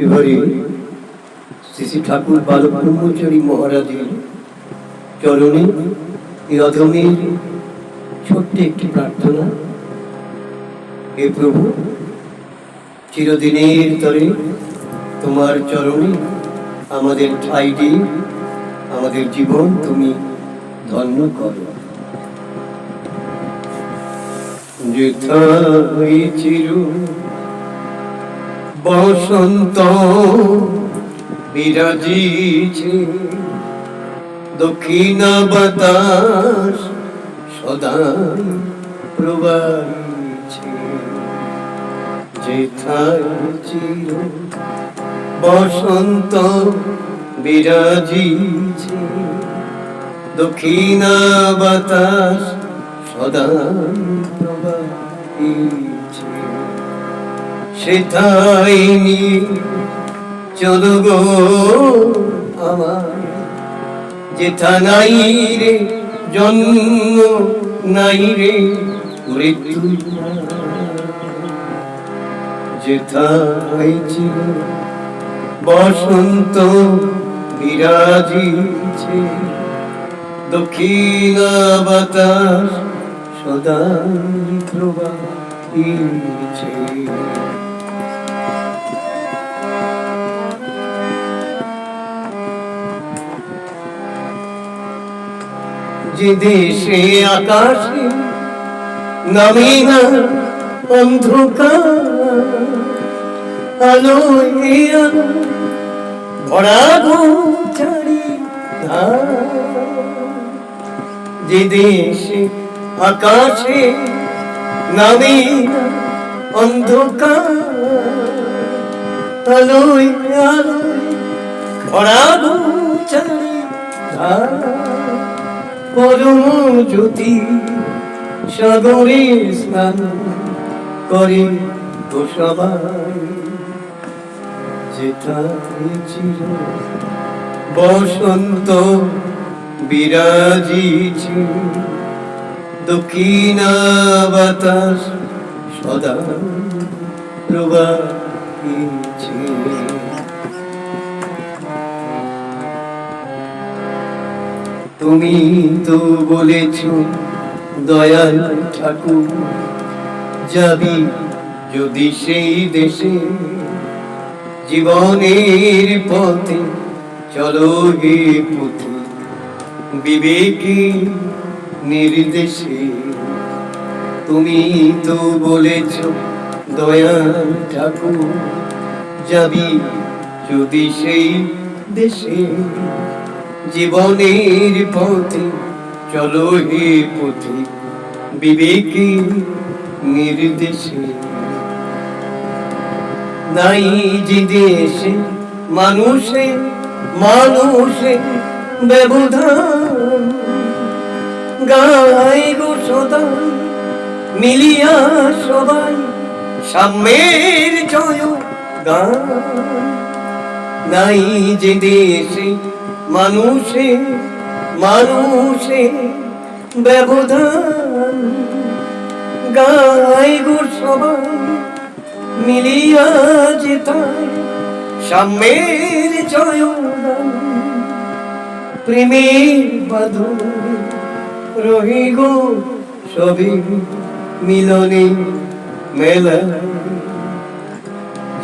এবারে শ্রী শ্রী ঠাকুর বালক ব্রহ্মচারী মহারাজের চরণে এই অধমের ছোট্ট একটি প্রার্থনা। হে প্রভু, চিরদিনের তরে তোমার চরণে আমাদের ঠাঁই দিয়ে আমাদের জীবন তুমি ধন্য করো। যেথায় চির বসন্ত বিরাজিছে, দক্ষিণ বাতাস সদা প্রবাহিছে। যেথায় চির বসন্ত বিরাজিছে, দক্ষিণ বাতাস সদা প্রবাহিছে। সেথায় নিয়ে চলো গো আমার, যেথা নাই রে জন্ম, নাই রে মৃত্যু। যেথায় চির বসন্ত বিরাজিছে, দক্ষিণ বাতাস সদা প্রবাহিছে। যে দেশে আকাশে নামে না অন্ধকার, আলোয় আলো ভরা চারিধার। যে দেশে আকাশে নামে না অন্ধকার, আলোয় আলোয় ভরা চারিধার। পরম জ্যোতি সাগরে স্নান করে তো সবাই, যেথায় চির বসন্ত বিরাজিছে, দক্ষিণ বাতাস সদা প্রবাহিছে। তুমি তো বলেছ দয়াল ঠাকুর, যাবি যদি সেই দেশে, জীবনের পথে চলো হে পুত্র বিবেকে নির্দেশে। তুমি তো বলেছ দয়াল ঠাকুর, যাবি যদি সেই দেশে, জীবনের পথে চলো হে পথে বিবেকে নির্দেশে। নাই যে দেশে মানুষে মানুষে ব্যবধান, গায় গো সদা মিলিয়া সবাই সাম্যের জয় গান। নাই যে দেশে মানুষে মানুষে ব্যবধান, গায় গো সবাই মিলিয়া যেতায় সাম্যের জয়গান। প্রেমের বাঁধনে রহি গো সবে মিলনে মেলা,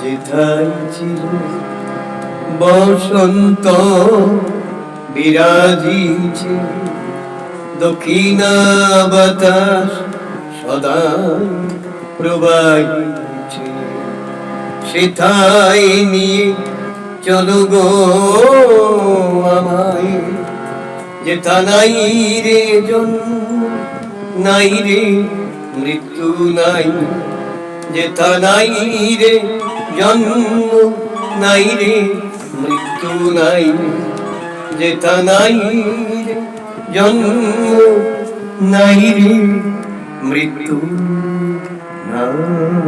যেথায় চির বসন্ত বিরাজিছে, দক্ষিণ বাতাস সদা প্রবাহিছে। সেথায় নিয়ে চলো গো আমায়, যেথা নাই রে জন্ম, নাই রে মৃত্যু নাই। যেথা নাই রে জন্ম, নাই রে মৃত্যু নাই। যেথা নাই রে জন্ম, নাই রে মৃত্যু নাই।